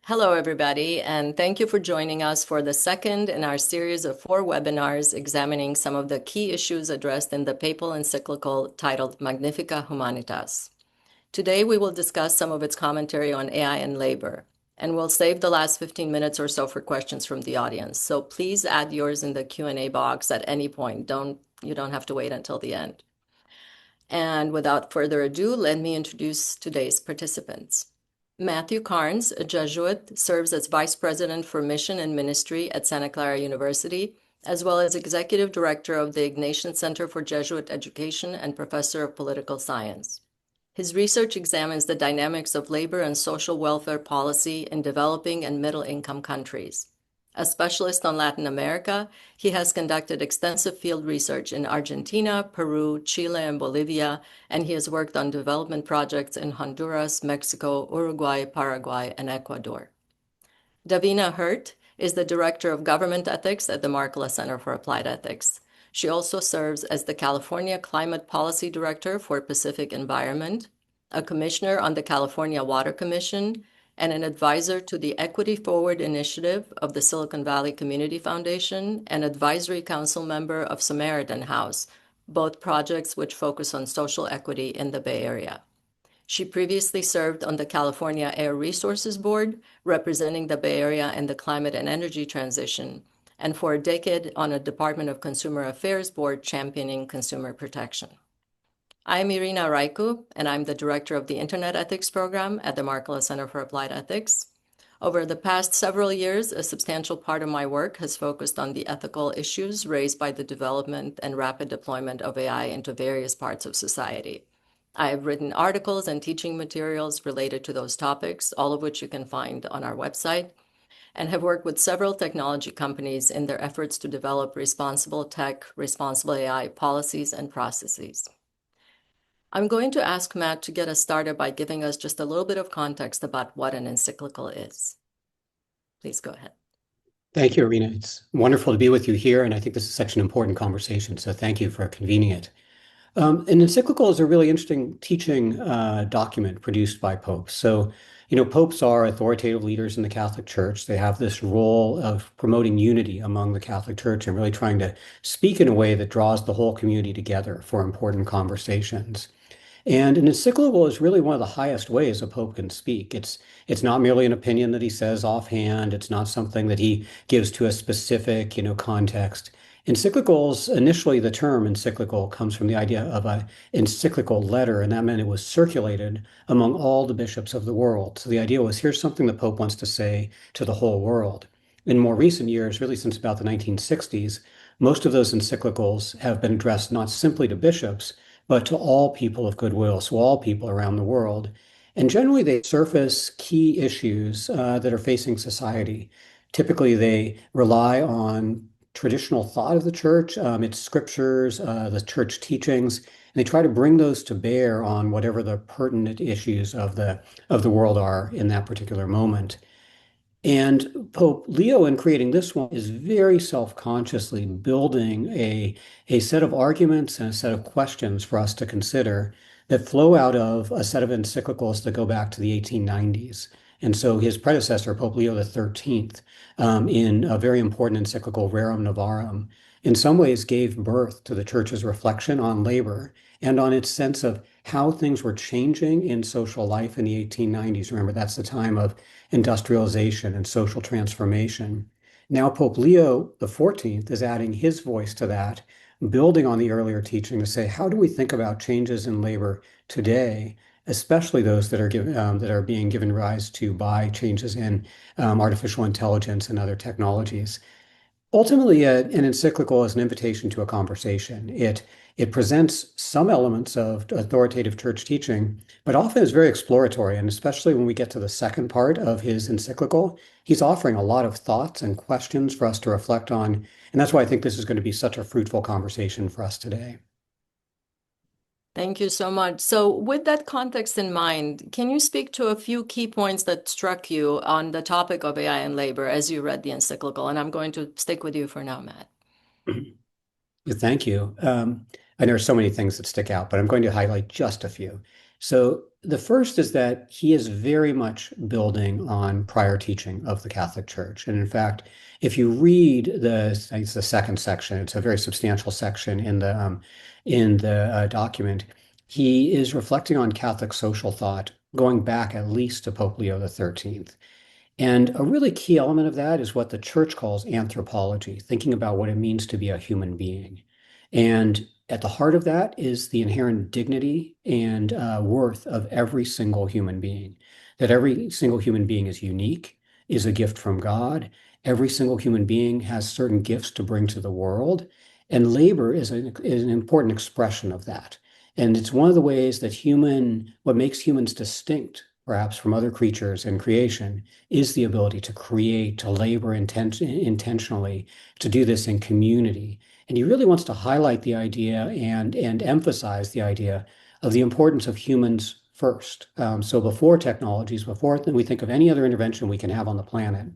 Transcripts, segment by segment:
Hello, everybody, and thank you for joining us for the second in our series of 4 webinars examining some of the key issues addressed in the Papal Encyclical titled Magnifica Humanitas. Today, we will discuss some of its commentary on AI and labor, and we'll save the last 15 minutes or so for questions from the audience. So please add yours in the Q&A box at any point. You don't have to wait until the end. And without further ado, let me introduce today's participants. Matthew Carnes, a Jesuit, serves as Vice President for Mission and Ministry at Santa Clara University, as well as Executive Director of the Ignatian Center for Jesuit Education and Professor of Political Science. His research examines the dynamics of labor and social welfare policy in developing and middle-income countries. A specialist on Latin America, he has conducted extensive field research in Argentina, Peru, Chile, and Bolivia, and he has worked on development projects in Honduras, Mexico, Uruguay, Paraguay, and Ecuador. Davina Hurt is the Director of Government Ethics at the Markkula Center for Applied Ethics. She also serves as the California Climate Policy Director for Pacific Environment, a commissioner on the California Water Commission, and an advisor to the Equity Forward Initiative of the Silicon Valley Community Foundation and advisory council member of Samaritan House, both projects which focus on social equity in the Bay Area. She previously served on the California Air Resources Board, representing the Bay Area and the climate and energy transition, and for a decade on a Department of Consumer Affairs board championing consumer protection. I'm Irina Raicu, and I'm the director of the Internet Ethics Program at the Markkula Center for Applied Ethics. Over the past several years, a substantial part of my work has focused on the ethical issues raised by the development and rapid deployment of AI into various parts of society. I have written articles and teaching materials related to those topics, all of which you can find on our website, and have worked with several technology companies in their efforts to develop responsible tech, responsible AI policies and processes. I'm going to ask Matt to get us started by giving us just a little bit of context about what an encyclical is. Please go ahead. Thank you, Irina. It's wonderful to be with you here, and I think this is such an important conversation, so thank you for convening it. An encyclical is a really interesting teaching document produced by popes. So, popes are authoritative leaders in the Catholic Church. They have this role of promoting unity among the Catholic Church and really trying to speak in a way that draws the whole community together for important conversations. And an encyclical is really one of the highest ways a pope can speak. It's not merely an opinion that he says offhand. It's not something that he gives to a specific, context. Encyclicals, initially the term encyclical comes from the idea of an encyclical letter, and that meant it was circulated among all the bishops of the world. So the idea was, here's something the Pope wants to say to the whole world. In more recent years, really since about the 1960s, most of those encyclicals have been addressed not simply to bishops, but to all people of goodwill, so all people around the world. And generally, they surface key issues that are facing society. Typically, they rely on traditional thought of the church, its scriptures, the church teachings, and they try to bring those to bear on whatever the pertinent issues of the world are in that particular moment. And Pope Leo, in creating this one, is very self-consciously building a set of arguments and a set of questions for us to consider that flow out of a set of encyclicals that go back to the 1890s. And so his predecessor, Pope Leo XIII, in a very important encyclical, Rerum Novarum, in some ways gave birth to the church's reflection on labor and on its sense of how things were changing in social life in the 1890s. Remember, that's the time of industrialization and social transformation. Now, Pope Leo XIV is adding his voice to that, building on the earlier teaching to say, how do we think about changes in labor today, especially those that are being given rise to by changes in artificial intelligence and other technologies? Ultimately, an encyclical is an invitation to a conversation. It presents some elements of authoritative church teaching, but often is very exploratory. And especially when we get to the second part of his encyclical, he's offering a lot of thoughts and questions for us to reflect on. And that's why I think this is going to be such a fruitful conversation for us today. Thank you so much. So with that context in mind, can you speak to a few key points that struck you on the topic of AI and labor as you read the encyclical? And I'm going to stick with you for now, Matt. Thank you. And there are so many things that stick out, but I'm going to highlight just a few. So the first is that he is very much building on prior teaching of the Catholic Church. And in fact, if you read I think it's the second section, it's a very substantial section in the document. He is reflecting on Catholic social thought going back at least to Pope Leo XIII. And a really key element of that is what the church calls anthropology, thinking about what it means to be a human being. And at the heart of that is the inherent dignity and worth of every single human being, that every single human being is unique, is a gift from God. Every single human being has certain gifts to bring to the world. And labor is an important expression of that. And it's one of the ways that what makes humans distinct, perhaps from other creatures in creation, is the ability to create, to labor intentionally, to do this in community. And he really wants to highlight the idea and emphasize the idea of the importance of humans first. So before technologies, before we think of any other intervention we can have on the planet,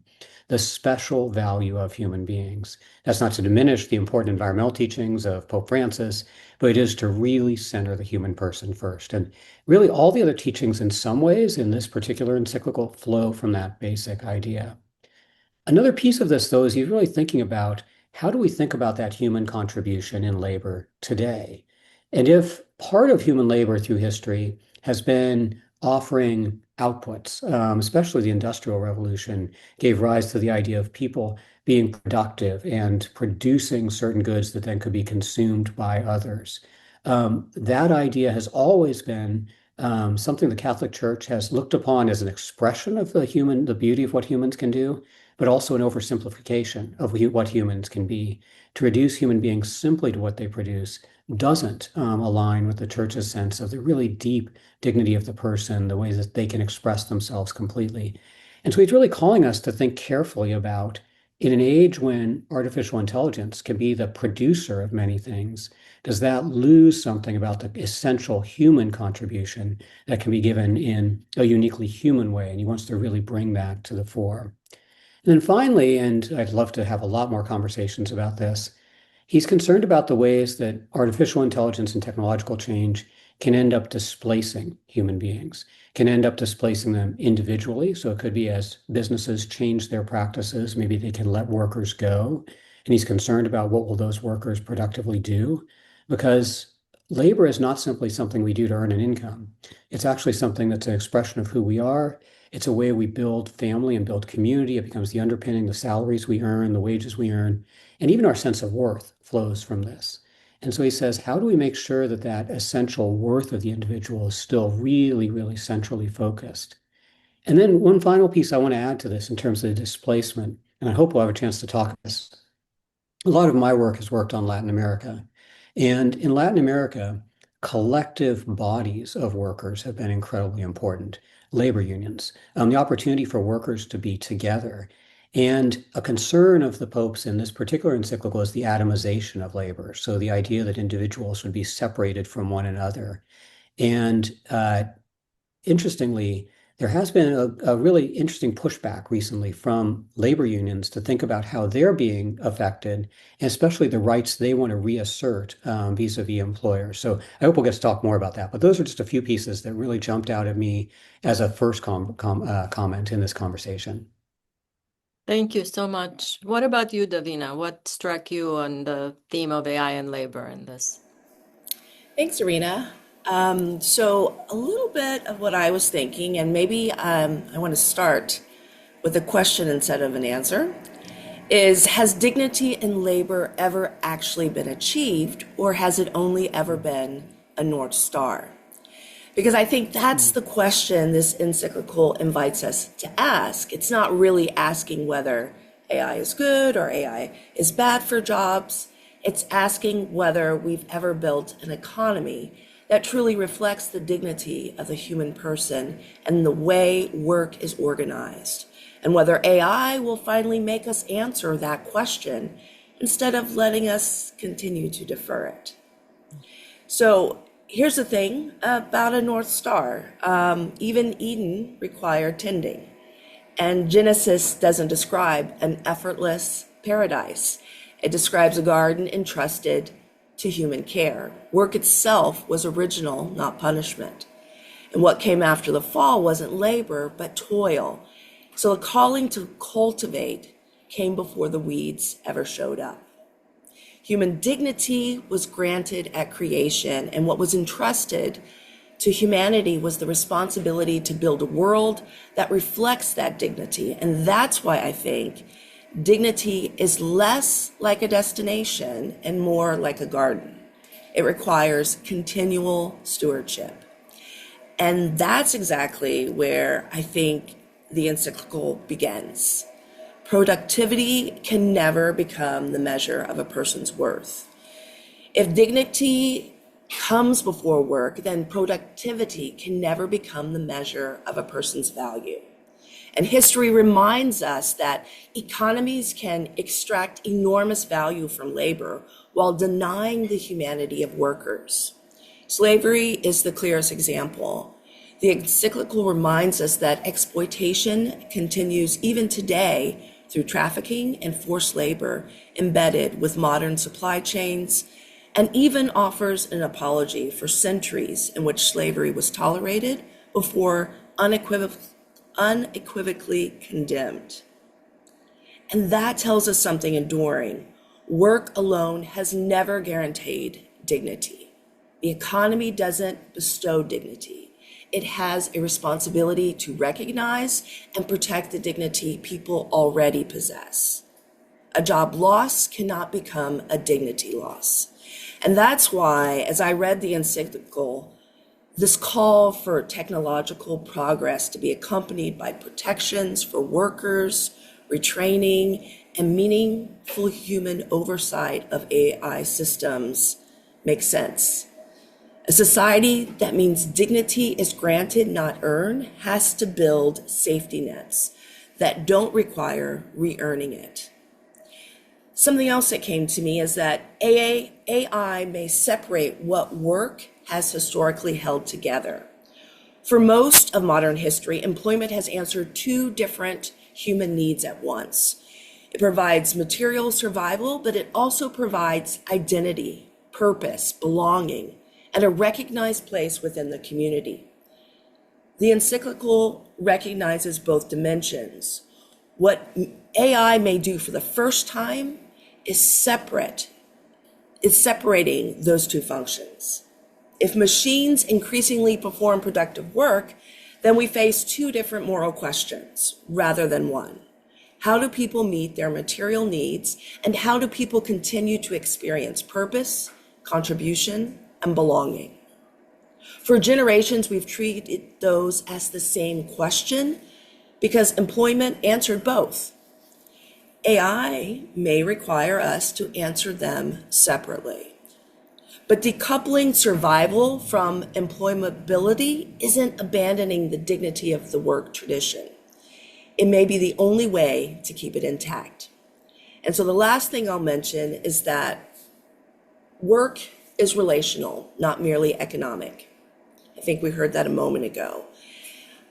the special value of human beings. That's not to diminish the important environmental teachings of Pope Francis, but it is to really center the human person first. And really, all the other teachings, in some ways, in this particular encyclical, flow from that basic idea. Another piece of this, though, is he's really thinking about how do we think about that human contribution in labor today? And if part of human labor through history has been offering outputs, especially the Industrial Revolution gave rise to the idea of people being productive and producing certain goods that then could be consumed by others. That idea has always been something the Catholic Church has looked upon as an expression of the beauty of what humans can do, but also an oversimplification of what humans can be. To reduce human beings simply to what they produce doesn't align with the church's sense of the really deep dignity of the person, the ways that they can express themselves completely. And so he's really calling us to think carefully about, in an age when artificial intelligence can be the producer of many things, does that lose something about the essential human contribution that can be given in a uniquely human way? And he wants to really bring that to the fore. And then finally, and I'd love to have a lot more conversations about this, he's concerned about the ways that artificial intelligence and technological change can end up displacing human beings, can end up displacing them individually. So it could be as businesses change their practices, maybe they can let workers go. And he's concerned about what will those workers productively do, because labor is not simply something we do to earn an income. It's actually something that's an expression of who we are. It's a way we build family and build community. It becomes the underpinning, the salaries we earn, the wages we earn, and even our sense of worth flows from this. And so he says, how do we make sure that that essential worth of the individual is still really, really centrally focused? And then one final piece I want to add to this in terms of the displacement, and I hope we'll have a chance to talk about this. A lot of my work has worked on Latin America. And in Latin America, collective bodies of workers have been incredibly important. Labor unions, the opportunity for workers to be together. And a concern of the popes in this particular encyclical is the atomization of labor. So the idea that individuals would be separated from one another. And interestingly, there has been a really interesting pushback recently from labor unions to think about how they're being affected, and especially the rights they want to reassert vis-a-vis employers. So I hope we'll get to talk more about that. But those are just a few pieces that really jumped out at me as a first comment in this conversation. Thank you so much. What about you, Davina? What struck you on the theme of AI and labor in this? Thanks, Irina. So a little bit of what I was thinking, and maybe I want to start with a question instead of an answer, is has dignity in labor ever actually been achieved, or has it only ever been a North Star? Because I think that's the question this encyclical invites us to ask. It's not really asking whether AI is good or AI is bad for jobs. It's asking whether we've ever built an economy that truly reflects the dignity of the human person and the way work is organized, and whether AI will finally make us answer that question instead of letting us continue to defer it. So here's the thing about a North Star. Even Eden required tending, and Genesis doesn't describe an effortless paradise. It describes a garden entrusted to human care. Work itself was original, not punishment. And what came after the fall wasn't labor, but toil. So the calling to cultivate came before the weeds ever showed up. Human dignity was granted at creation, and what was entrusted to humanity was the responsibility to build a world that reflects that dignity. And that's why I think dignity is less like a destination and more like a garden. It requires continual stewardship. And that's exactly where I think the encyclical begins. Productivity can never become the measure of a person's worth. If dignity comes before work, then productivity can never become the measure of a person's value. And history reminds us that economies can extract enormous value from labor while denying the humanity of workers. Slavery is the clearest example. The encyclical reminds us that exploitation continues even today through trafficking and forced labor embedded with modern supply chains, and even offers an apology for centuries in which slavery was tolerated before unequivocally condemned. And that tells us something enduring. Work alone has never guaranteed dignity. The economy doesn't bestow dignity. It has a responsibility to recognize and protect the dignity people already possess. A job loss cannot become a dignity loss. And that's why, as I read the encyclical, this call for technological progress to be accompanied by protections for workers, retraining, and meaningful human oversight of AI systems makes sense. A society that means dignity is granted, not earned, has to build safety nets that don't require re-earning it. Something else that came to me is that AI may separate what work has historically held together. For most of modern history, employment has answered two different human needs at once. It provides material survival, but it also provides identity, purpose, belonging, and a recognized place within the community. The encyclical recognizes both dimensions. What AI may do for the first time is separating those two functions. If machines increasingly perform productive work, then we face two different moral questions rather than one. How do people meet their material needs, and how do people continue to experience purpose, contribution, and belonging? For generations, we've treated those as the same question because employment answered both. AI may require us to answer them separately. But decoupling survival from employability isn't abandoning the dignity of the work tradition. It may be the only way to keep it intact. And so the last thing I'll mention is that work is relational, not merely economic. I think we heard that a moment ago.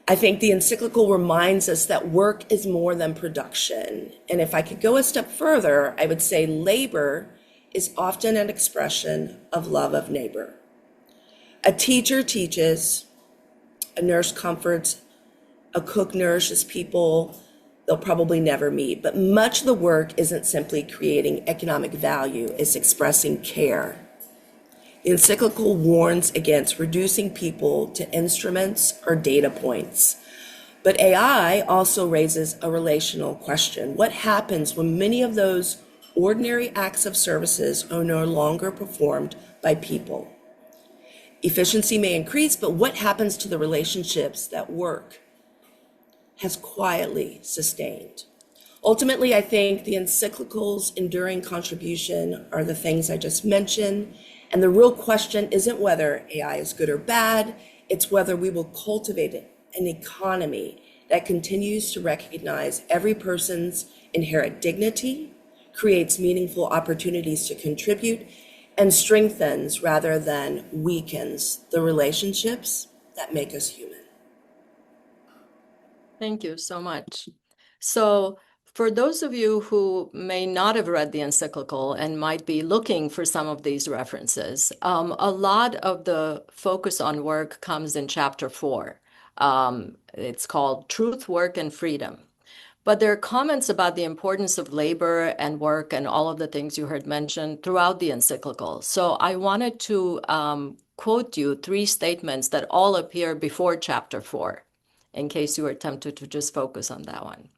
I think the encyclical reminds us that work is more than production. And if I could go a step further, I would say labor is often an expression of love of neighbor. A teacher teaches, a nurse comforts, a cook nourishes people they'll probably never meet. But much of the work isn't simply creating economic value, it's expressing care. The encyclical warns against reducing people to instruments or data points. But AI also raises a relational question. What happens when many of those ordinary acts of services are no longer performed by people? Efficiency may increase, but what happens to the relationships that work has quietly sustained? Ultimately, I think the encyclical's enduring contribution are the things I just mentioned. And the real question isn't whether AI is good or bad, it's whether we will cultivate an economy that continues to recognize every person's inherent dignity, creates meaningful opportunities to contribute, and strengthens rather than weakens the relationships that make us human. Thank you so much. So For those of you who may not have read the encyclical and might be looking for some of these references, a lot of the focus on work comes in chapter 4. It's called Truth, Work, and Freedom. But there are comments about the importance of labor and work and all of the things you heard mentioned throughout the encyclical. So I wanted to quote you 3 statements that all appear before chapter 4, in case you were tempted to just focus on that one.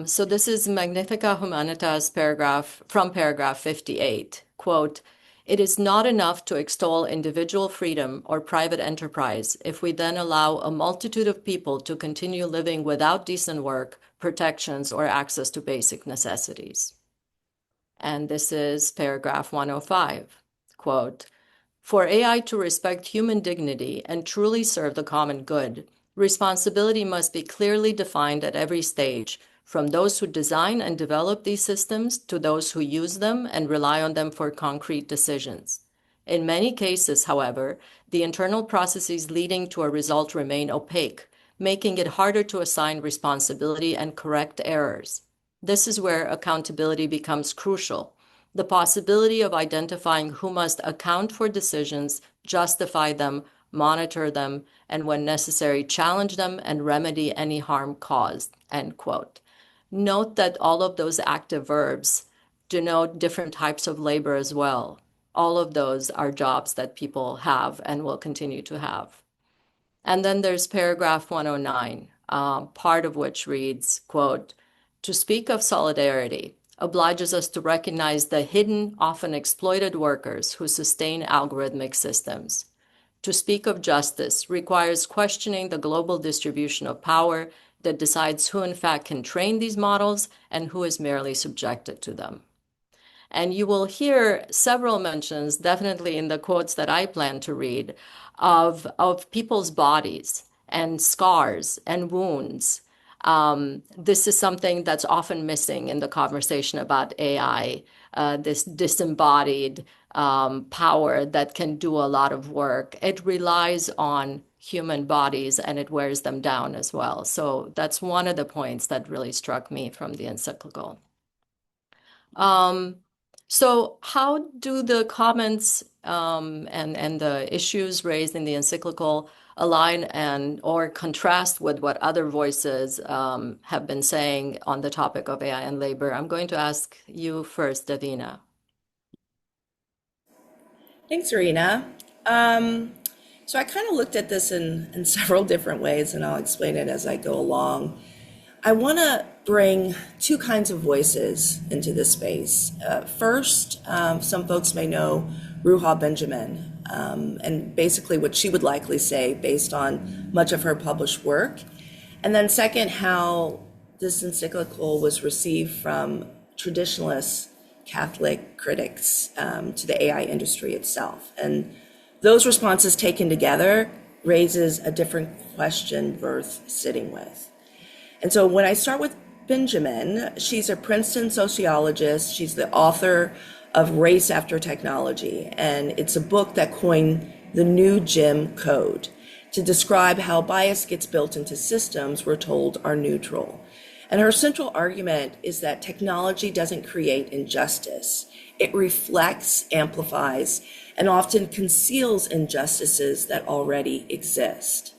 So this is Magnifica Humanitas paragraph 58. Quote, "It is not enough to extol individual freedom or private enterprise if we then allow a multitude of people to continue living without decent work, protections, or access to basic necessities." And this is paragraph 105. Quote, "For AI to respect human dignity and truly serve the common good, responsibility must be clearly defined at every stage, from those who design and develop these systems to those who use them and rely on them for concrete decisions. In many cases, however, the internal processes leading to a result remain opaque, making it harder to assign responsibility and correct errors. This is where accountability becomes crucial. The possibility of identifying who must account for decisions, justify them, monitor them, and when necessary, challenge them and remedy any harm caused." End quote. Note that all of those active verbs denote different types of labor as well. All of those are jobs that people have and will continue to have. And then there's paragraph 109, part of which reads, quote, "To speak of solidarity obliges us to recognize the hidden, often exploited workers who sustain algorithmic systems. To speak of justice requires questioning the global distribution of power that decides who in fact can train these models and who is merely subjected to them." And you will hear several mentions, definitely in the quotes that I plan to read, of people's bodies and scars and wounds. This is something that's often missing in the conversation about AI, this disembodied power that can do a lot of work. It relies on human bodies and it wears them down as well. So that's one of the points that really struck me from the encyclical. So how do the comments and the issues raised in the encyclical align and or contrast with what other voices have been saying on the topic of AI and labor? I'm going to ask you first, Davina. Thanks, Irina. So I kind of looked at this in several different ways, and I'll explain it as I go along. I want to bring 2 kinds of voices into this space. First, some folks may know Ruha Benjamin, and basically what she would likely say based on much of her published work. And then second, how this encyclical was received from traditionalist Catholic critics to the AI industry itself. And those responses taken together raises a different question worth sitting with. And so when I start with Benjamin, she's a Princeton sociologist. She's the author of Race After Technology, and it's a book that coined the new Jim Code to describe how bias gets built into systems we're told are neutral. And her central argument is that technology doesn't create injustice. It reflects, amplifies, and often conceals injustices that already exist.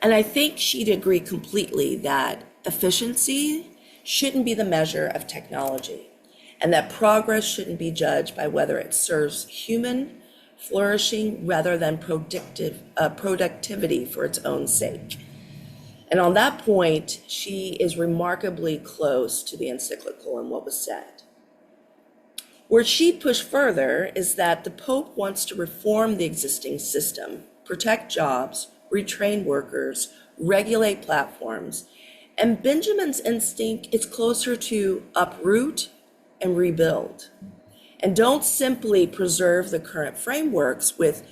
And I think she'd agree completely that efficiency shouldn't be the measure of technology, and that progress shouldn't be judged by whether it serves human flourishing rather than productivity for its own sake. And on that point, she is remarkably close to the encyclical and what was said. Where she'd push further is that the Pope wants to reform the existing system, protect jobs, retrain workers, regulate platforms, and Benjamin's instinct is closer to uproot and rebuild. And don't simply preserve the current frameworks with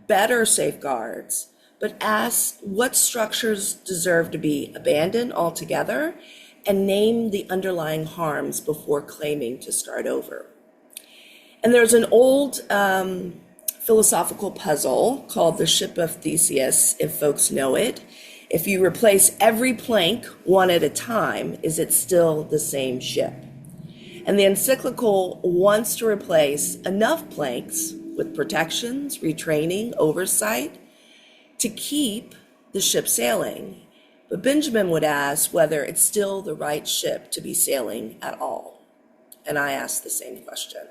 better safeguards, but ask what structures deserve to be abandoned altogether and name the underlying harms before claiming to start over. And there's an old philosophical puzzle called the Ship of Theseus, if folks know it. If you replace every plank one at a time, is it still the same ship? And the encyclical wants to replace enough planks with protections, retraining, oversight to keep the ship sailing. But Benjamin would ask whether it's still the right ship to be sailing at all. And I ask the same question.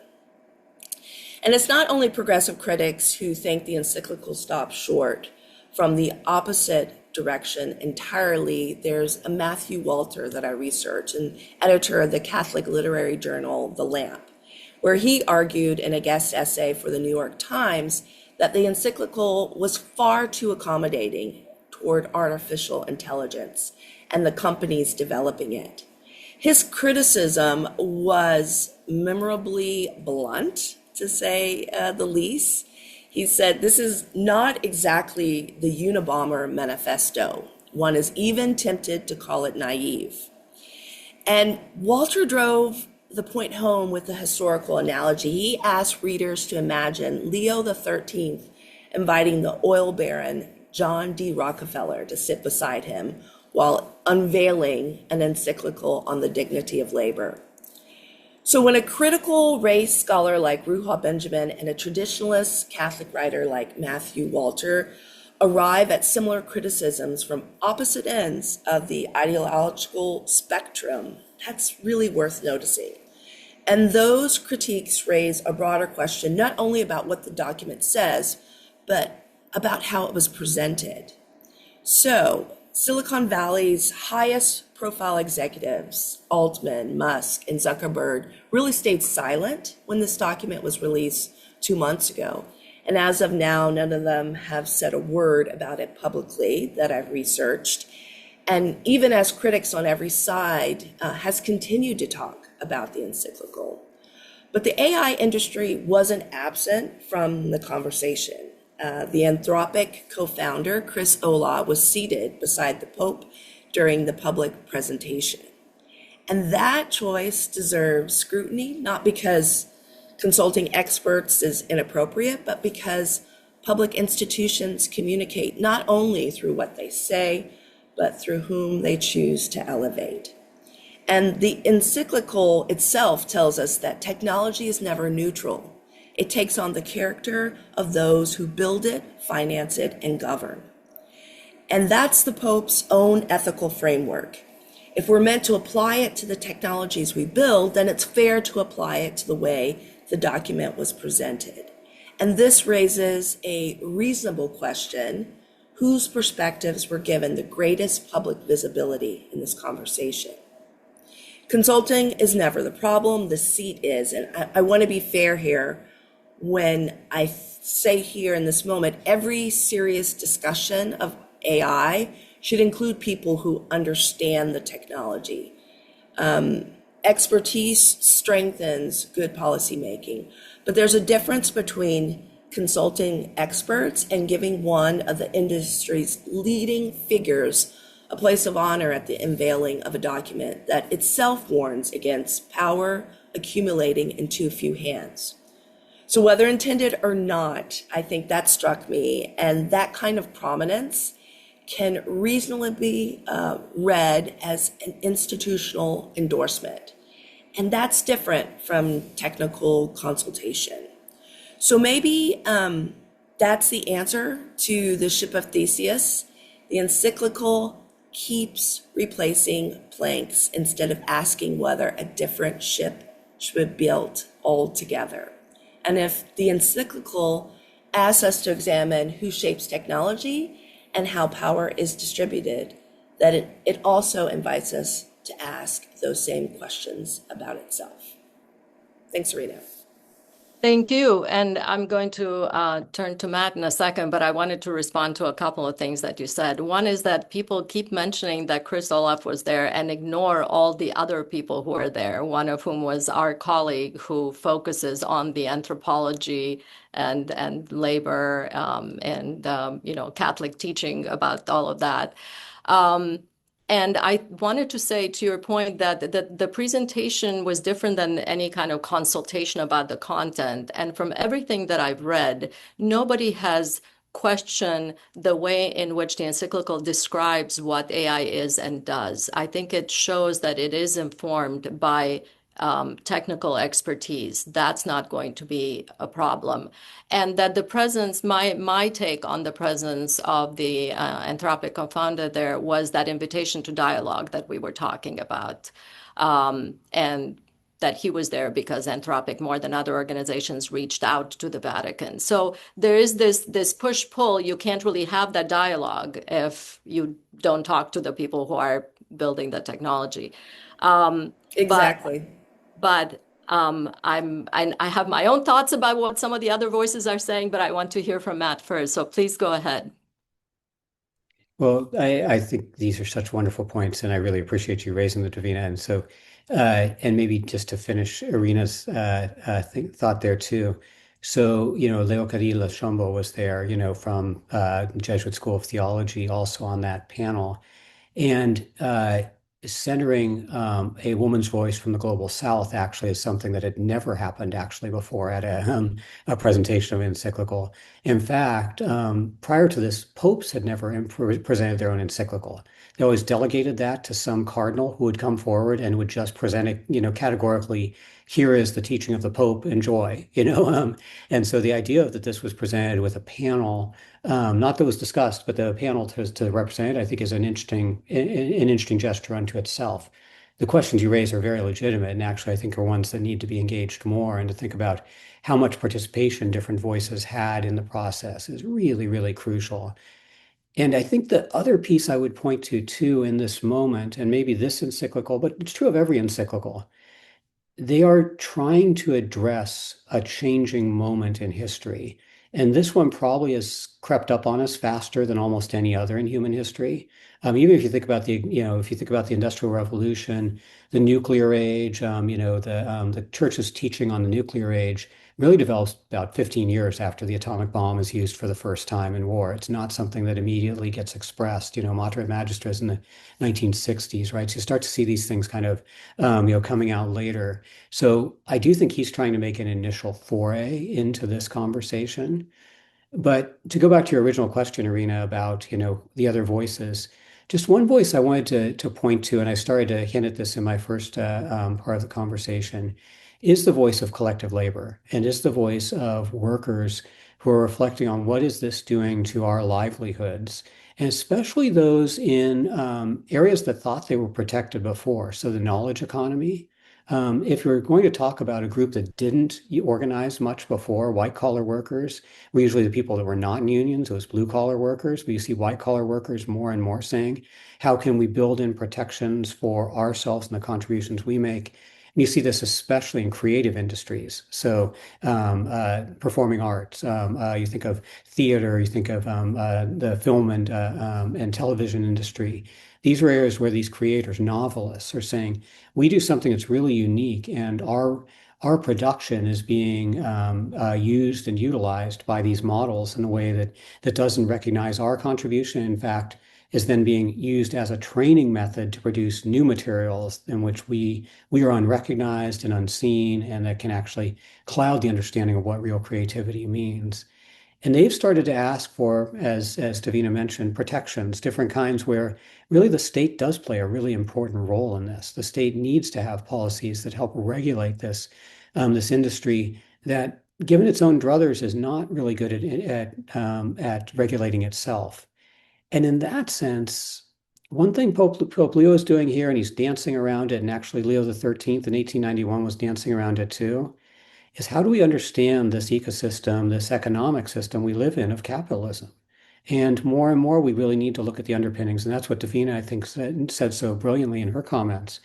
And it's not only progressive critics who think the encyclical stops short from the opposite direction entirely. There's a Matthew Walter that I researched, an editor of the Catholic literary journal, The Lamp, where he argued in a guest essay for the New York Times that the encyclical was far too accommodating toward artificial intelligence and the companies developing it. His criticism was memorably blunt, to say the least. He said, this is not exactly the Unabomber manifesto. One is even tempted to call it naive. And Walter drove the point home with a historical analogy. He asked readers to imagine Leo XIII inviting the oil baron John D. Rockefeller to sit beside him while unveiling an encyclical on the dignity of labor. So when a critical race scholar like Ruha Benjamin and a traditionalist Catholic writer like Matthew Walter arrive at similar criticisms from opposite ends of the ideological spectrum, that's really worth noticing. And those critiques raise a broader question, not only about what the document says, but about how it was presented. So Silicon Valley's highest profile executives, Altman, Musk, and Zuckerberg, really stayed silent when this document was released 2 months ago. And as of now, none of them have said a word about it publicly that I've researched. And even as critics on every side has continued to talk about the encyclical. But the AI industry wasn't absent from the conversation. The Anthropic co-founder, Chris Olah, was seated beside the Pope during the public presentation. And that choice deserves scrutiny, not because consulting experts is inappropriate, but because public institutions communicate not only through what they say, but through whom they choose to elevate. And the encyclical itself tells us that technology is never neutral. It takes on the character of those who build it, finance it, and govern. And that's the Pope's own ethical framework. If we're meant to apply it to the technologies we build, then it's fair to apply it to the way the document was presented. And this raises a reasonable question: whose perspectives were given the greatest public visibility in this conversation? Consulting is never the problem, the seat is. And I want to be fair here when I say here in this moment, every serious discussion of AI should include people who understand the technology. Expertise strengthens good policymaking, but there's a difference between consulting experts and giving one of the industry's leading figures a place of honor at the unveiling of a document that itself warns against power accumulating in too few hands. So whether intended or not, I think that struck me, and that kind of prominence can reasonably be read as an institutional endorsement. And that's different from technical consultation. So maybe that's the answer to the ship of Theseus. The encyclical keeps replacing planks instead of asking whether a different ship should be built altogether. And if the encyclical asks us to examine who shapes technology and how power is distributed, that it also invites us to ask those same questions about itself. Thanks, Irina. Thank you. And I'm going to turn to Matt in a second, but I wanted to respond to a couple of things that you said. One is that people keep mentioning that Chris Olaf was there and ignore all the other people who are there, one of whom was our colleague who focuses on the anthropology and labor and Catholic teaching about all of that. And I wanted to say, to your point, that the presentation was different than any kind of consultation about the content. And from everything that I've read, nobody has question the way in which the encyclical describes what AI is and does. I think it shows that it is informed by technical expertise. That's not going to be a problem. And that the presence, my take on the presence of the Anthropic co-founder there was that invitation to dialogue that we were talking about. And that he was there because Anthropic, more than other organizations, reached out to the Vatican. So there is this push-pull. You can't really have that dialogue if you don't talk to the people who are building the technology. Exactly. But I have my own thoughts about what some of the other voices are saying, but I want to hear from Matt first. So please go ahead. Well, I think these are such wonderful points, and I really appreciate you raising the Davina. And so, and maybe just to finish Irina's thought there too. So, Leo Carilla Chombo was there, from Jesuit School of Theology, also on that panel. And centering a woman's voice from the global South actually is something that had never happened actually before at a presentation of encyclical. In fact, prior to this, popes had never presented their own encyclical. They always delegated that to some cardinal who would come forward and would just present it, categorically. Here is the teaching of the Pope. Enjoy, and so the idea that this was presented with a panel, not that was discussed, but the panel to represent it, I think is an interesting gesture unto itself. The questions you raise are very legitimate, and actually I think are ones that need to be engaged more, and to think about how much participation different voices had in the process is really, really crucial. And I think the other piece I would point to too in this moment, and maybe this encyclical, but it's true of every encyclical, they are trying to address a changing moment in history. And this one probably has crept up on us faster than almost any other in human history. Even if you think about the Industrial Revolution, the nuclear age, the church's teaching on the nuclear age really develops about 15 years after the atomic bomb is used for the first time in war. It's not something that immediately gets expressed, Mater et Magistris in the 1960s, right? So you start to see these things kind of, coming out later. So I do think he's trying to make an initial foray into this conversation. But to go back to your original question, Irina, about, the other voices, just one voice I wanted to point to, and I started to hint at this in my first part of the conversation, is the voice of collective labor, and is the voice of workers who are reflecting on what is this doing to our livelihoods, and especially those in areas that thought they were protected before. So the knowledge economy. If you're going to talk about a group that didn't organize much before, white-collar workers were usually the people that were not in unions, those blue-collar workers. But you see white-collar workers more and more saying, how can we build in protections for ourselves and the contributions we make? And you see this especially in creative industries. So performing arts, you think of theater, you think of the film and television industry. These are areas where these creators, novelists, are saying, we do something that's really unique, and our production is being used and utilized by these models in a way that doesn't recognize our contribution. In fact, is then being used as a training method to produce new materials in which we are unrecognized and unseen, and that can actually cloud the understanding of what real creativity means. And they've started to ask for, as Davina mentioned, protections, different kinds where really the state does play a really important role in this. The state needs to have policies that help regulate this industry that, given its own druthers, is not really good at regulating itself. And in that sense, one thing Pope Leo is doing here, and he's dancing around it, and actually Leo XIII in 1891 was dancing around it too, is how do we understand this ecosystem, this economic system we live in of capitalism? And more, we really need to look at the underpinnings. And that's what Davina, I think, said so brilliantly in her comments,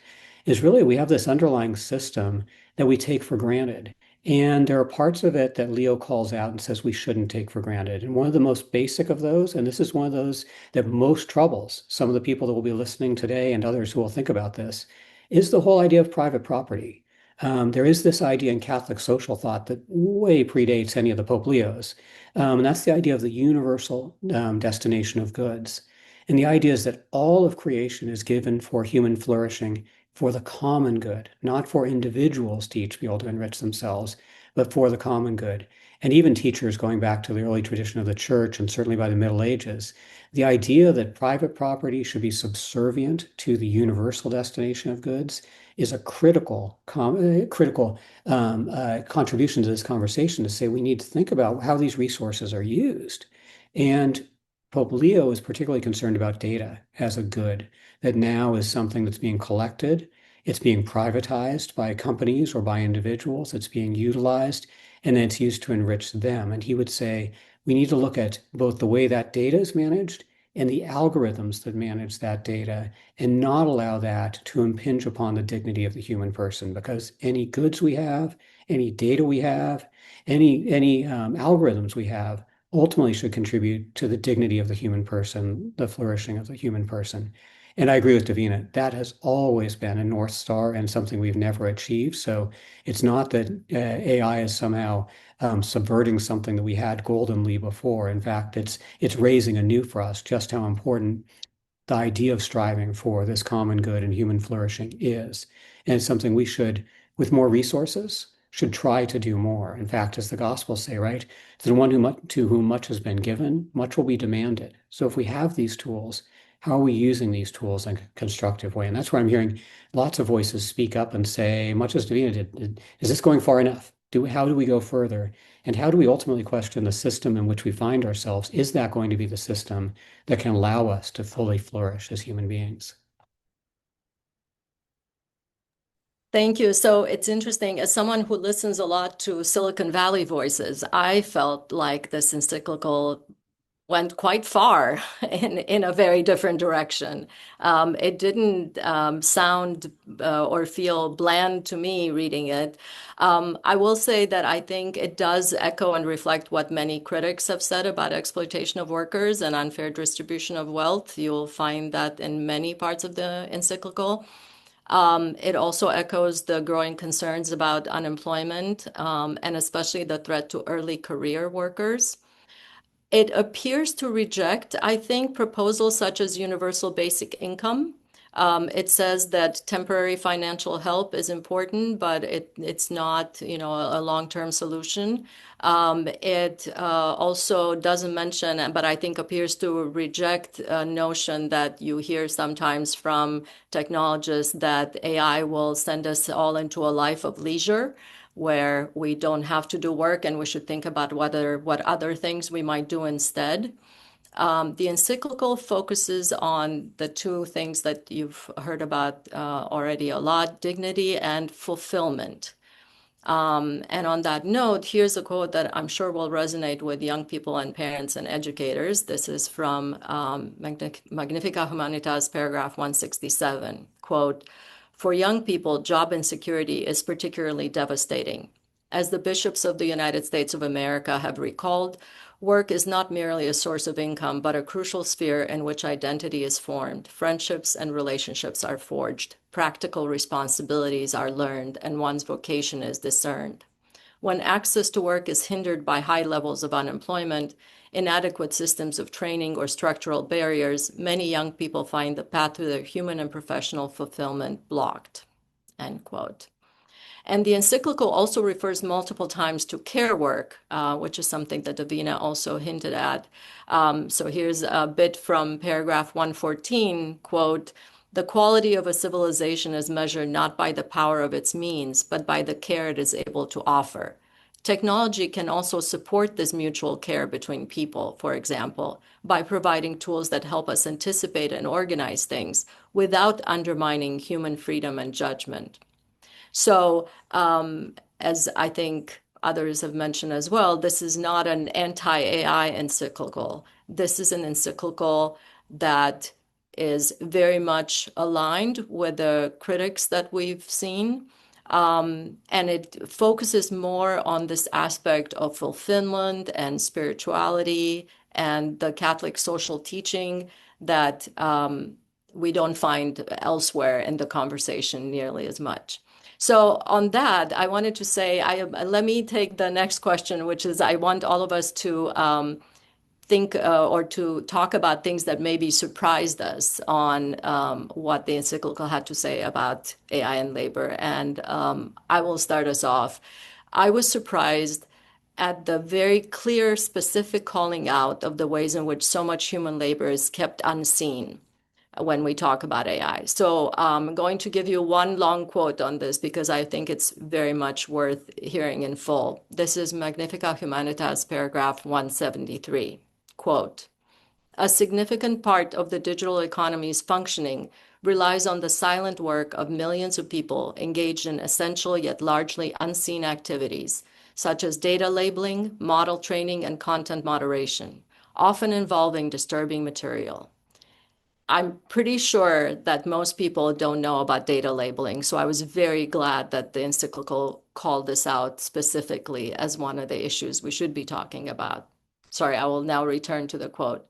is really we have this underlying system that we take for granted. And there are parts of it that Leo calls out and says we shouldn't take for granted. And one of the most basic of those, and this is one of those that most troubles some of the people that will be listening today and others who will think about this, is the whole idea of private property. There is this idea in Catholic social thought that way predates any of the Pope Leos. And that's the idea of the universal destination of goods. And the idea is that all of creation is given for human flourishing, for the common good, not for individuals to each be able to enrich themselves, but for the common good. and even teachers going back to the early tradition of the church and certainly by the Middle Ages, the idea that private property should be subservient to the universal destination of goods is a critical contribution to this conversation to say we need to think about how these resources are used. And Pope Leo is particularly concerned about data as a good that now is something that's being collected. It's being privatized by companies or by individuals. It's being utilized, and then it's used to enrich them. And he would say we need to look at both the way that data is managed and the algorithms that manage that data and not allow that to impinge upon the dignity of the human person, because any goods we have, any data we have, any algorithms we have ultimately should contribute to the dignity of the human person, the flourishing of the human person. And I agree with Davina. That has always been a North Star and something we've never achieved. So it's not that AI is somehow subverting something that we had goldenly before. In fact, it's raising anew for us just how important the idea of striving for this common good and human flourishing is. And it's something we should, with more resources, should try to do more. In fact, as the Gospels say, right, to the one to whom much has been given, much will be demanded. So if we have these tools, how are we using these tools in a constructive way? And that's where I'm hearing lots of voices speak up and say, much as Davina did, is this going far enough? How do we go further? And how do we ultimately question the system in which we find ourselves? Is that going to be the system that can allow us to fully flourish as human beings? Thank you. So it's interesting, as someone who listens a lot to Silicon Valley voices, I felt like this encyclical went quite far in a very different direction. It didn't sound or feel bland to me reading it. I will say that I think it does echo and reflect what many critics have said about exploitation of workers and unfair distribution of wealth. You'll find that in many parts of the encyclical. It also echoes the growing concerns about unemployment and especially the threat to early career workers. It appears to reject, I think, proposals such as universal basic income. It says that temporary financial help is important, but it's not, a long-term solution. It also doesn't mention, but I think appears to reject a notion that you hear sometimes from technologists that AI will send us all into a life of leisure, where we don't have to do work and we should think about what other things we might do instead. The encyclical focuses on the two things that you've heard about already a lot: dignity and fulfillment. And on that note, here's a quote that I'm sure will resonate with young people and parents and educators. This is from Magnifica Humanitas, paragraph 167. Quote, "For young people, job insecurity is particularly devastating. As the bishops of the United States of America have recalled, work is not merely a source of income, but a crucial sphere in which identity is formed, friendships and relationships are forged, practical responsibilities are learned, and one's vocation is discerned. When access to work is hindered by high levels of unemployment, inadequate systems of training, or structural barriers, many young people find the path to their human and professional fulfillment blocked." End quote. And the encyclical also refers multiple times to care work, which is something that Davina also hinted at. So here's a bit from paragraph 114, quote, "The quality of a civilization is measured not by the power of its means, but by the care it is able to offer. Technology can also support this mutual care between people, for example, by providing tools that help us anticipate and organize things without undermining human freedom and judgment." So, as I think others have mentioned as well, this is not an anti-AI encyclical. This is an encyclical that is very much aligned with the critics that we've seen. And it focuses more on this aspect of fulfillment and spirituality and the Catholic social teaching that we don't find elsewhere in the conversation nearly as much. So on that, I wanted to say, let me take the next question, which is I want all of us to think or to talk about things that maybe surprised us on what the encyclical had to say about AI and labor. And I will start us off. I was surprised at the very clear, specific calling out of the ways in which so much human labor is kept unseen when we talk about AI. So I'm going to give you one long quote on this because I think it's very much worth hearing in full. This is Magnifica Humanitas, paragraph 173. Quote, "A significant part of the digital economy's functioning relies on the silent work of millions of people engaged in essential yet largely unseen activities, such as data labeling, model training, and content moderation, often involving disturbing material." I'm pretty sure that most people don't know about data labeling, so I was very glad that the Encyclical called this out specifically as one of the issues we should be talking about. Sorry, I will now return to the quote.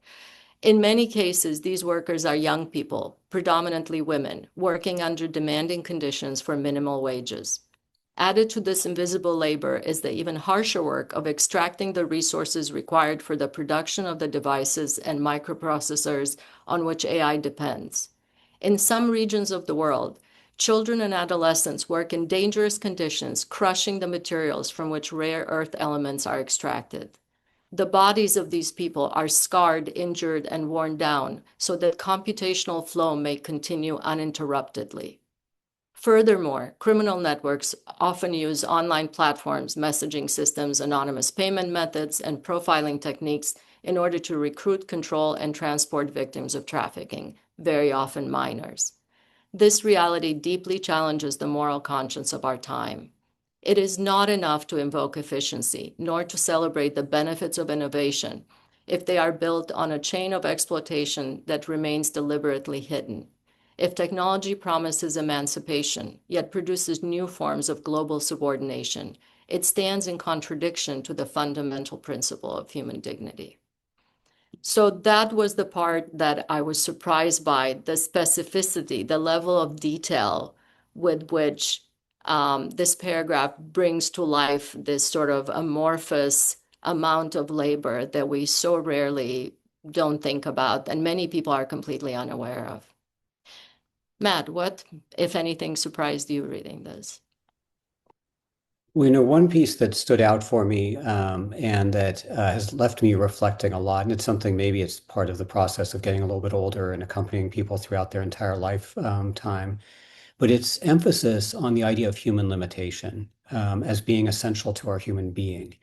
"In many cases, these workers are young people, predominantly women, working under demanding conditions for minimal wages. Added to this invisible labor is the even harsher work of extracting the resources required for the production of the devices and microprocessors on which AI depends. In some regions of the world, children and adolescents work in dangerous conditions, crushing the materials from which rare earth elements are extracted. The bodies of these people are scarred, injured, and worn down so that computational flow may continue uninterruptedly. Furthermore, criminal networks often use online platforms, messaging systems, anonymous payment methods, and profiling techniques in order to recruit, control, and transport victims of trafficking, very often minors. This reality deeply challenges the moral conscience of our time. It is not enough to invoke efficiency, nor to celebrate the benefits of innovation if they are built on a chain of exploitation that remains deliberately hidden. If technology promises emancipation, yet produces new forms of global subordination, it stands in contradiction to the fundamental principle of human dignity." So that was the part that I was surprised by, the specificity, the level of detail with which this paragraph brings to life this sort of amorphous amount of labor that we so rarely don't think about, and many people are completely unaware of. Matt, what, if anything, surprised you reading this? Well, one piece that stood out for me and that has left me reflecting a lot, and it's something maybe it's part of the process of getting a little bit older and accompanying people throughout their entire lifetime, but it's emphasis on the idea of human limitation as being essential to our human being.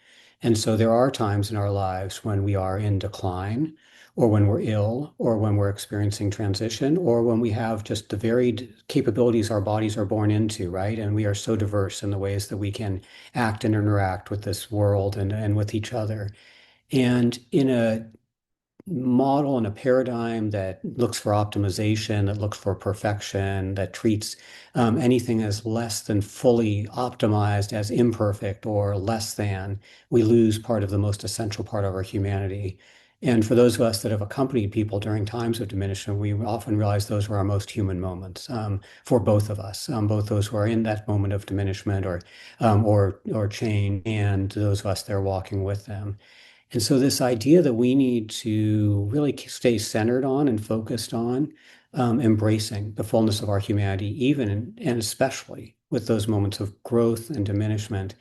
And so there are times in our lives when we are in decline, or when we're ill, or when we're experiencing transition, or when we have just the varied capabilities our bodies are born into, right? And we are so diverse in the ways that we can act and interact with this world and with each other. And in a model and a paradigm that looks for optimization, that looks for perfection, that treats anything as less than fully optimized as imperfect or less than, we lose part of the most essential part of our humanity. And for those of us that have accompanied people during times of diminishment, we often realize those were our most human moments for both of us, both those who are in that moment of diminishment or change, and those of us that are walking with them. And so this idea that we need to really stay centered on and focused on embracing the fullness of our humanity, even and especially with those moments of growth and diminishment.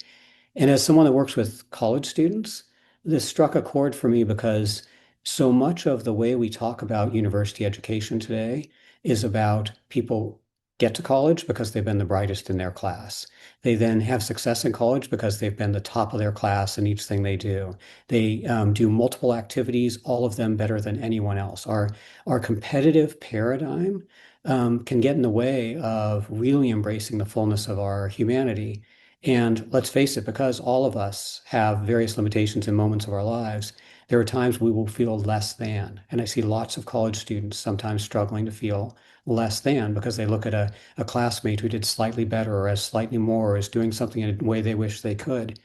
And as someone that works with college students, this struck a chord for me because so much of the way we talk about university education today is about people get to college because they've been the brightest in their class. They then have success in college because they've been the top of their class in each thing they do. They do multiple activities, all of them better than anyone else. Our competitive paradigm can get in the way of really embracing the fullness of our humanity. And let's face it, because all of us have various limitations in moments of our lives, there are times we will feel less than. And I see lots of college students sometimes struggling to feel less than because they look at a classmate who did slightly better or has slightly more or is doing something in a way they wish they could.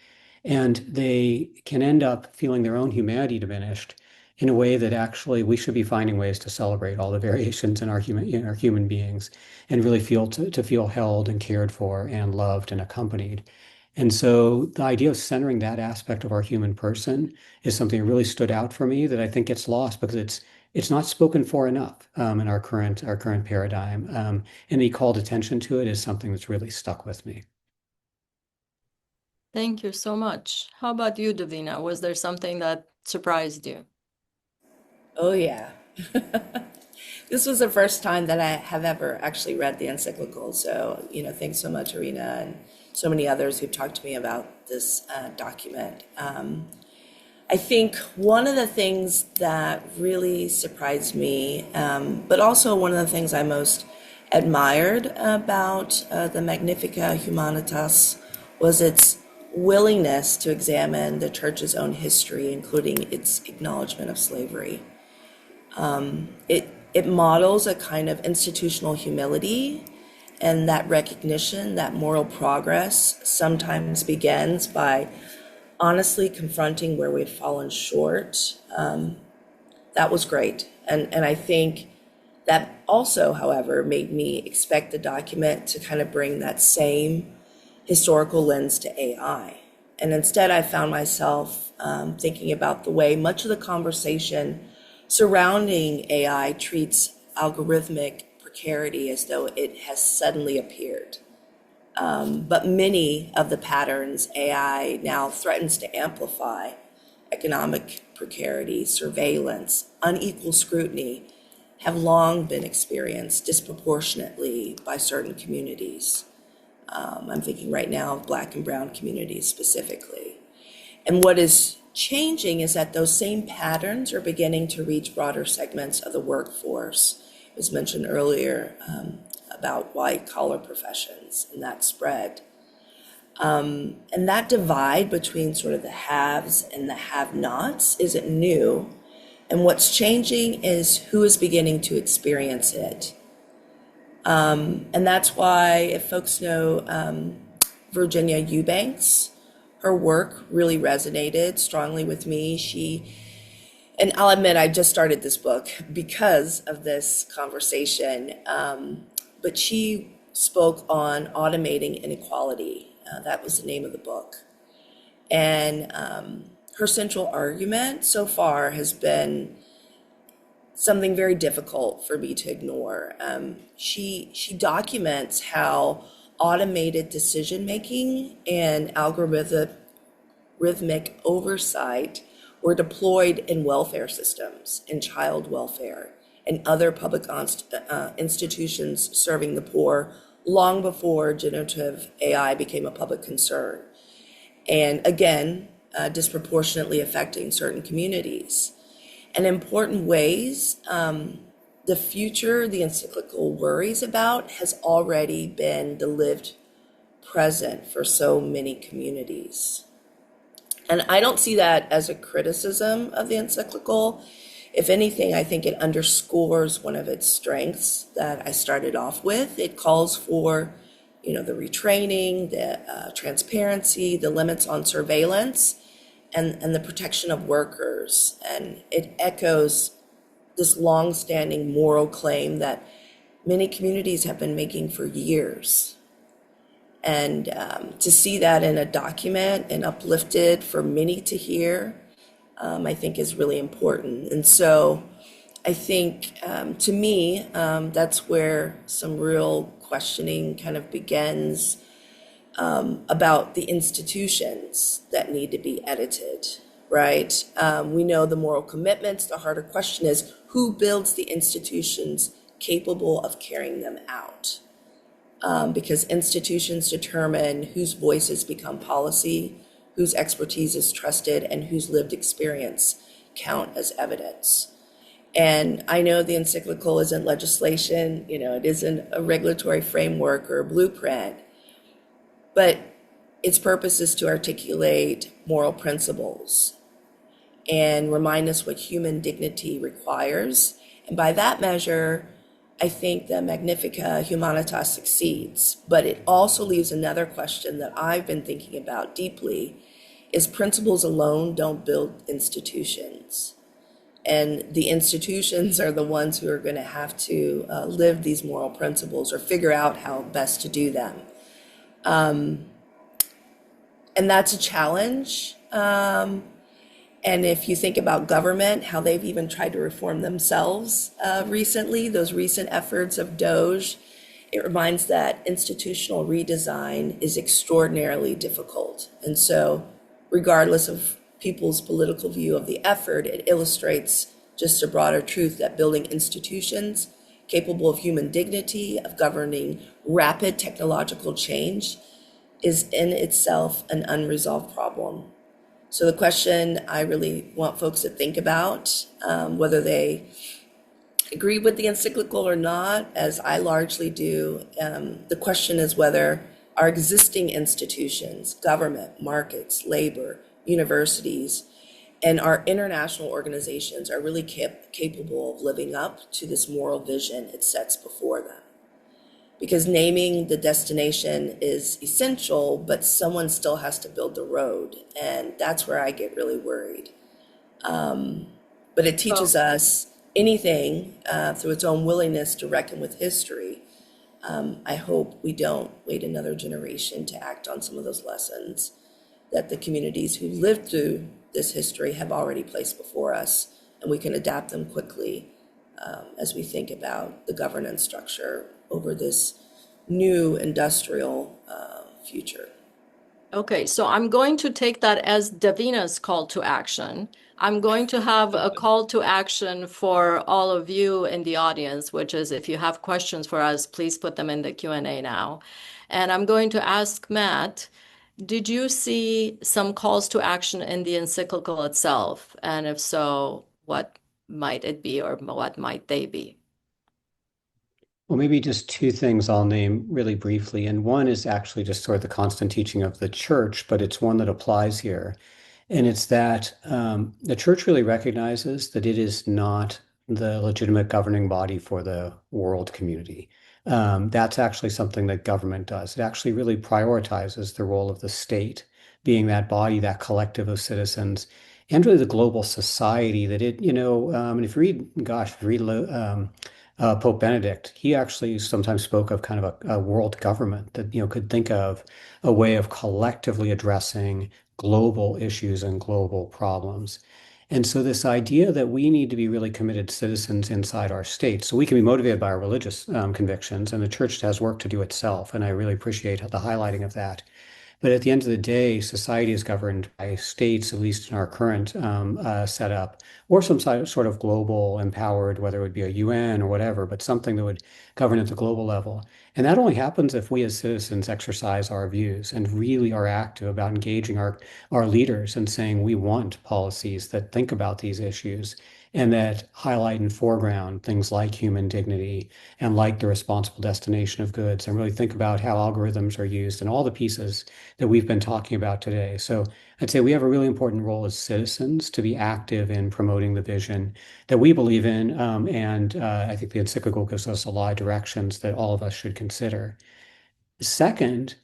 And they can end up feeling their own humanity diminished in a way that actually we should be finding ways to celebrate all the variations in our human beings and really feel to feel held and cared for and loved and accompanied. And so the idea of centering that aspect of our human person is something that really stood out for me that I think gets lost because it's not spoken for enough in our current paradigm. And he called attention to it is something that's really stuck with me. Thank you so much. How about you, Davina? Was there something that surprised you? Oh, yeah. This was the first time that I have ever actually read the encyclical. So, thanks so much, Irina, and so many others who've talked to me about this document. I think one of the things that really surprised me, but also one of the things I most admired about the Magnifica Humanitas was its willingness to examine the church's own history, including its acknowledgement of slavery. It models a kind of institutional humility, and that recognition that moral progress sometimes begins by honestly confronting where we've fallen short. That was great. And I think that also, however, made me expect the document to kind of bring that same historical lens to AI. And instead, I found myself thinking about the way much of the conversation surrounding AI treats algorithmic precarity as though it has suddenly appeared. But many of the patterns AI now threatens to amplify, economic precarity, surveillance, unequal scrutiny, have long been experienced disproportionately by certain communities. I'm thinking right now of Black and Brown communities specifically. And what is changing is that those same patterns are beginning to reach broader segments of the workforce. It was mentioned earlier about white-collar professions and that spread. And that divide between sort of the haves and the have-nots isn't new. And what's changing is who is beginning to experience it. And that's why, if folks know Virginia Eubanks, her work really resonated strongly with me. And I'll admit, I just started this book because of this conversation, but she spoke on automating inequality. That was the name of the book. And her central argument so far has been something very difficult for me to ignore. She documents how automated decision-making and algorithmic oversight were deployed in welfare systems, in child welfare, and other public institutions serving the poor long before generative AI became a public concern. And again, disproportionately affecting certain communities. And in important ways, the future the encyclical worries about has already been the lived present for so many communities. And I don't see that as a criticism of the encyclical. If anything, I think it underscores one of its strengths that I started off with. It calls for, the retraining, the transparency, the limits on surveillance, and the protection of workers. And it echoes this long-standing moral claim that many communities have been making for years. And to see that in a document and uplifted for many to hear, I think is really important. And so I think, to me, that's where some real questioning kind of begins about the institutions that need to be edited, right? We know the moral commitments. The harder question is who builds the institutions capable of carrying them out? Because institutions determine whose voices become policy, whose expertise is trusted, and whose lived experience count as evidence. And I know the encyclical isn't legislation, it isn't a regulatory framework or a blueprint, but its purpose is to articulate moral principles and remind us what human dignity requires. And by that measure, I think the Magnifica Humanitas succeeds, but it also leaves another question that I've been thinking about deeply, is principles alone don't build institutions. And the institutions are the ones who are going to have to live these moral principles or figure out how best to do them. And that's a challenge. And if you think about government, how they've even tried to reform themselves recently, those recent efforts of DOGE it reminds that institutional redesign is extraordinarily difficult. And so, regardless of people's political view of the effort, it illustrates just a broader truth that building institutions capable of human dignity, of governing rapid technological change, is in itself an unresolved problem. So the question I really want folks to think about, whether they agree with the encyclical or not, as I largely do, the question is whether our existing institutions, government, markets, labor, universities, and our international organizations are really capable of living up to this moral vision it sets before them. Because naming the destination is essential, but someone still has to build the road. And that's where I get really worried. But it teaches us anything through its own willingness to reckon with history. I hope we don't wait another generation to act on some of those lessons that the communities who lived through this history have already placed before us, and we can adapt them quickly as we think about the governance structure over this new industrial future. Okay, so I'm going to take that as Davina's call to action. I'm going to have a call to action for all of you in the audience, which is if you have questions for us, please put them in the Q&A now. And I'm going to ask Matt, did you see some calls to action in the encyclical itself? And if so, what might it be or what might they be? Well, maybe just two things I'll name really briefly. And one is actually just sort of the constant teaching of the church, but it's one that applies here. And it's that the church really recognizes that it is not the legitimate governing body for the world community. That's actually something that government does. It actually really prioritizes the role of the state being that body, that collective of citizens, and really the global society that it, and if you read, Pope Benedict, he actually sometimes spoke of kind of a world government that, could think of a way of collectively addressing global issues and global problems. And so this idea that we need to be really committed citizens inside our state, so we can be motivated by our religious convictions, and the church has work to do itself. And I really appreciate the highlighting of that. But at the end of the day, society is governed by states, at least in our current setup, or some sort of global empowered, whether it would be a UN or whatever, but something that would govern at the global level. And that only happens if we as citizens exercise our views and really are active about engaging our leaders and saying we want policies that think about these issues and that highlight and foreground things like human dignity and like the responsible destination of goods, and really think about how algorithms are used and all the pieces that we've been talking about today. So I'd say we have a really important role as citizens to be active in promoting the vision that we believe in. And I think the encyclical gives us a lot of directions that all of us should consider. Second,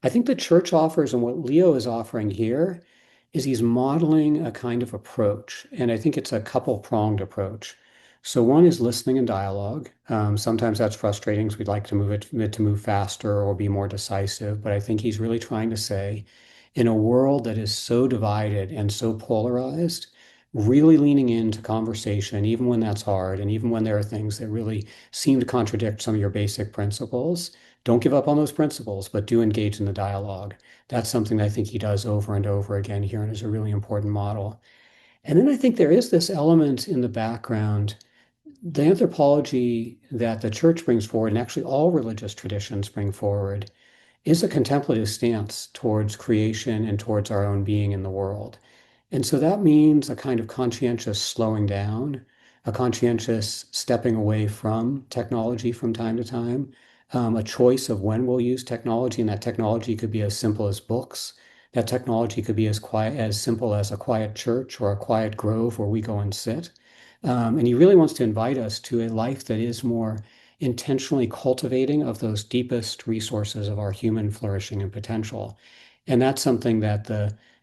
I think the church offers, and what Leo is offering here, is he's modeling a kind of approach. And I think it's a couple-pronged approach. So one is listening and dialogue. Sometimes that's frustrating because we'd like to move faster or be more decisive. But I think he's really trying to say, in a world that is so divided and so polarized, really leaning into conversation, even when that's hard, and even when there are things that really seem to contradict some of your basic principles, don't give up on those principles, but do engage in the dialogue. That's something that I think he does over and over again here and is a really important model. And then I think there is this element in the background, the anthropology that the church brings forward, and actually all religious traditions bring forward, is a contemplative stance towards creation and towards our own being in the world. And so that means a kind of conscientious slowing down, a conscientious stepping away from technology from time to time, a choice of when we'll use technology, and that technology could be as simple as books. That technology could be as simple as a quiet church or a quiet grove where we go and sit. And he really wants to invite us to a life that is more intentionally cultivating of those deepest resources of our human flourishing and potential. And that's something that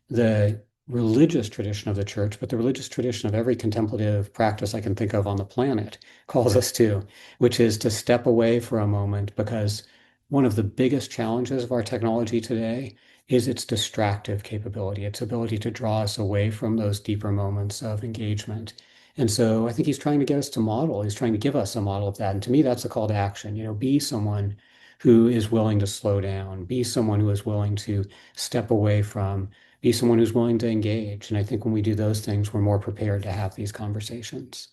the religious tradition of the church, but the religious tradition of every contemplative practice I can think of on the planet calls us to, which is to step away for a moment, because one of the biggest challenges of our technology today is its distractive capability, its ability to draw us away from those deeper moments of engagement. And so I think he's trying to get us to model, he's trying to give us a model of that. And to me, that's a call to action, be someone who is willing to slow down, be someone who is willing to step away from, be someone who's willing to engage. And I think when we do those things, we're more prepared to have these conversations.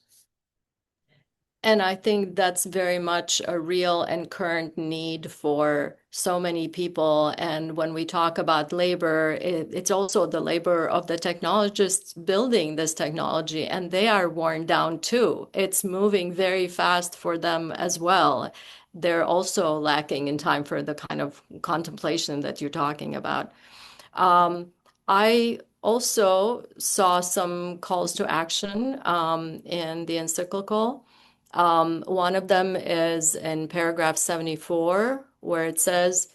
And I think that's very much a real and current need for so many people. And when we talk about labor, it's also the labor of the technologists building this technology, and they are worn down too. It's moving very fast for them as well. They're also lacking in time for the kind of contemplation that you're talking about. I also saw some calls to action in the encyclical. One of them is in paragraph 74, where it says,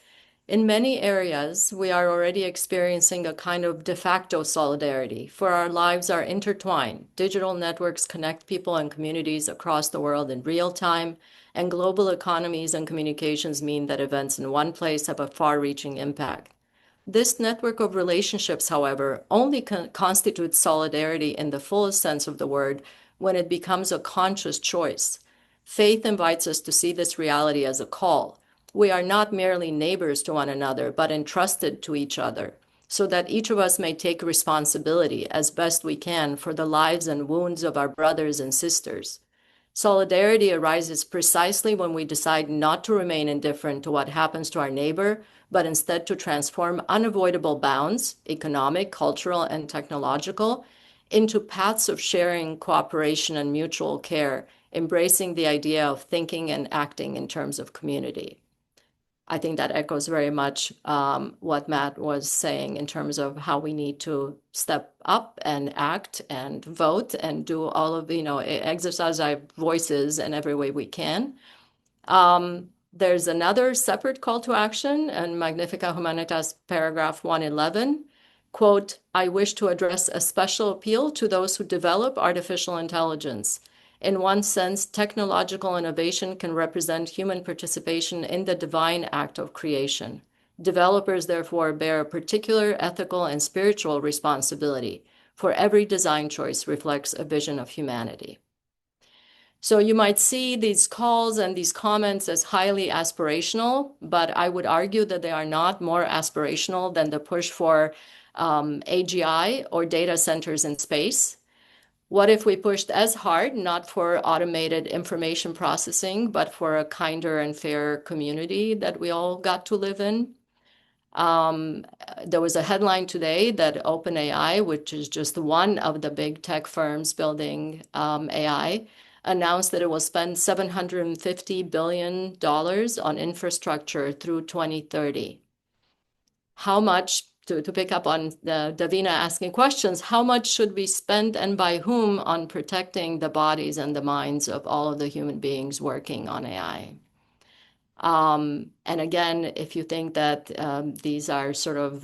in many areas, we are already experiencing a kind of de facto solidarity, for our lives are intertwined. Digital networks connect people and communities across the world in real time, and global economies and communications mean that events in one place have a far-reaching impact. This network of relationships, however, only constitutes solidarity in the fullest sense of the word when it becomes a conscious choice. Faith invites us to see this reality as a call. We are not merely neighbors to one another, but entrusted to each other, so that each of us may take responsibility as best we can for the lives and wounds of our brothers and sisters. Solidarity arises precisely when we decide not to remain indifferent to what happens to our neighbor, but instead to transform unavoidable bounds, economic, cultural, and technological, into paths of sharing, cooperation, and mutual care, embracing the idea of thinking and acting in terms of community. I think that echoes very much what Matt was saying in terms of how we need to step up and act and vote and do all of, exercise our voices in every way we can. There's another separate call to action in Magnifica Humanitas, paragraph 111. Quote, I wish to address a special appeal to those who develop artificial intelligence. In one sense, technological innovation can represent human participation in the divine act of creation. Developers, therefore, bear a particular ethical and spiritual responsibility, for every design choice reflects a vision of humanity. So you might see these calls and these comments as highly aspirational, but I would argue that they are not more aspirational than the push for AGI or data centers in space. What if we pushed as hard, not for automated information processing, but for a kinder and fairer community that we all got to live in? There was a headline today that OpenAI, which is just one of the big tech firms building AI, announced that it will spend $750 billion on infrastructure through 2030. How much, to pick up on Davina asking questions, how much should we spend and by whom on protecting the bodies and the minds of all of the human beings working on AI? And again, if you think that these are sort of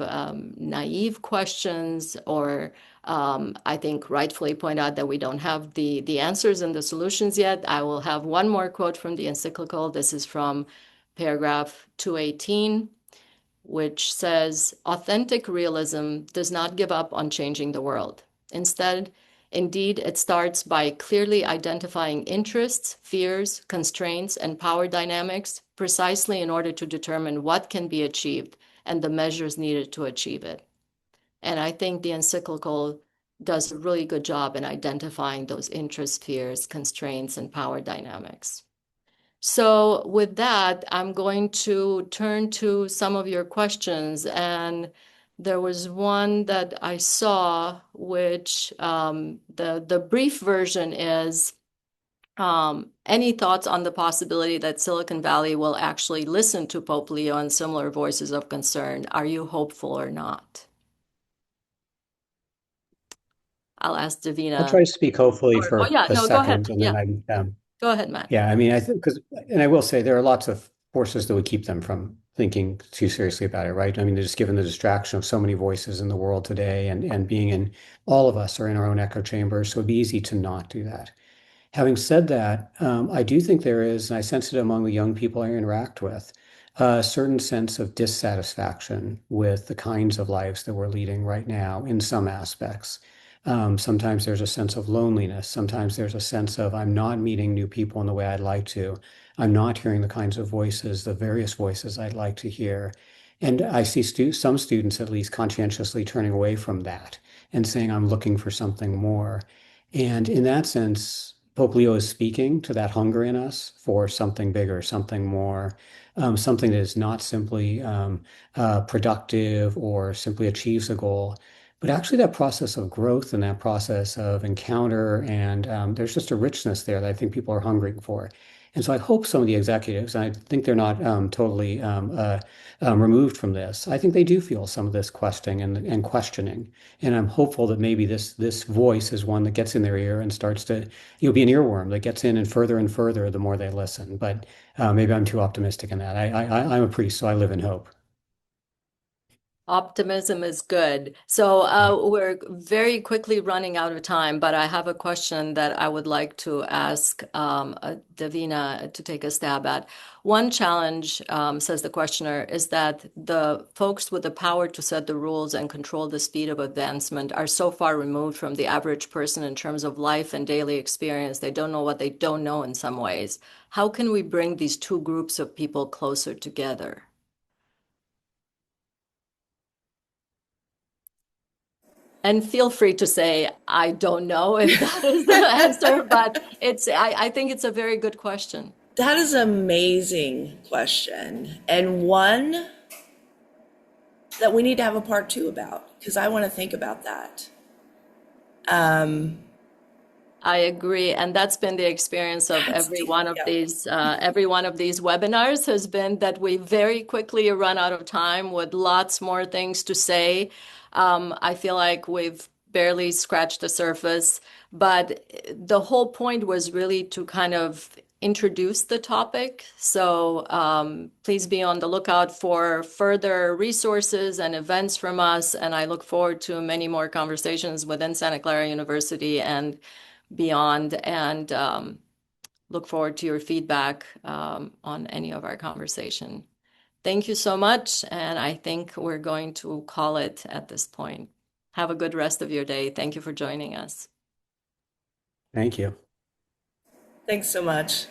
naive questions, or I think rightfully point out that we don't have the answers and the solutions yet, I will have one more quote from the encyclical. This is from paragraph 218, which says, authentic realism does not give up on changing the world. Instead, indeed, it starts by clearly identifying interests, fears, constraints, and power dynamics precisely in order to determine what can be achieved and the measures needed to achieve it. And I think the encyclical does a really good job in identifying those interests, fears, constraints, and power dynamics. So with that, I'm going to turn to some of your questions. And there was one that I saw, which the brief version is, any thoughts on the possibility that Silicon Valley will actually listen to Pope Leo and similar voices of concern? Are you hopeful or not? I'll ask Davina. I'll try to speak hopefully for a go ahead. second, and then Go ahead, Matt. yeah, I mean, I think and I will say there are lots of forces that would keep them from thinking too seriously about it, right? I mean, just given the distraction of so many voices in the world today, and being in, all of us are in our own echo chambers, so it'd be easy to not do that. Having said that, I do think there is, and I sense it among the young people I interact with, a certain sense of dissatisfaction with the kinds of lives that we're leading right now in some aspects. Sometimes there's a sense of loneliness. Sometimes there's a sense of I'm not meeting new people in the way I'd like to. I'm not hearing the kinds of voices, the various voices I'd like to hear. And I see some students at least conscientiously turning away from that and saying, I'm looking for something more. And in that sense, Pope Leo is speaking to that hunger in us for something bigger, something more, something that is not simply productive or simply achieves a goal, but actually that process of growth and that process of encounter. And there's just a richness there that I think people are hungering for. And so I hope some of the executives, and I think they're not totally removed from this. I think they do feel some of this questing and questioning. And I'm hopeful that maybe this voice is one that gets in their ear and starts to, be an earworm that gets in and further the more they listen. But maybe I'm too optimistic in that. I'm a priest, so I live in hope. Optimism is good. So Yeah. we're very quickly running out of time, but I have a question that I would like to ask Davina to take a stab at. One challenge, says the questioner, is that the folks with the power to set the rules and control the speed of advancement are so far removed from the average person in terms of life and daily experience. They don't know what they don't know in some ways. How can we bring these two groups of people closer together? And feel free to say, I don't know if that is the answer, but I think it's a very good question. That is an amazing question, and one that we need to have a part two about, because I want to think about that. I agree. And that's been the experience of That's every deep. one of Yeah. every one of these webinars has been that we very quickly run out of time with lots more things to say. I feel like we've barely scratched the surface, but the whole point was really to kind of introduce the topic. So please be on the lookout for further resources and events from us. And I look forward to many more conversations within Santa Clara University and beyond, and look forward to your feedback on any of our conversation. Thank you so much, and I think we're going to call it at this point. Have a good rest of your day. Thank you for joining us. Thank you. Thanks so much.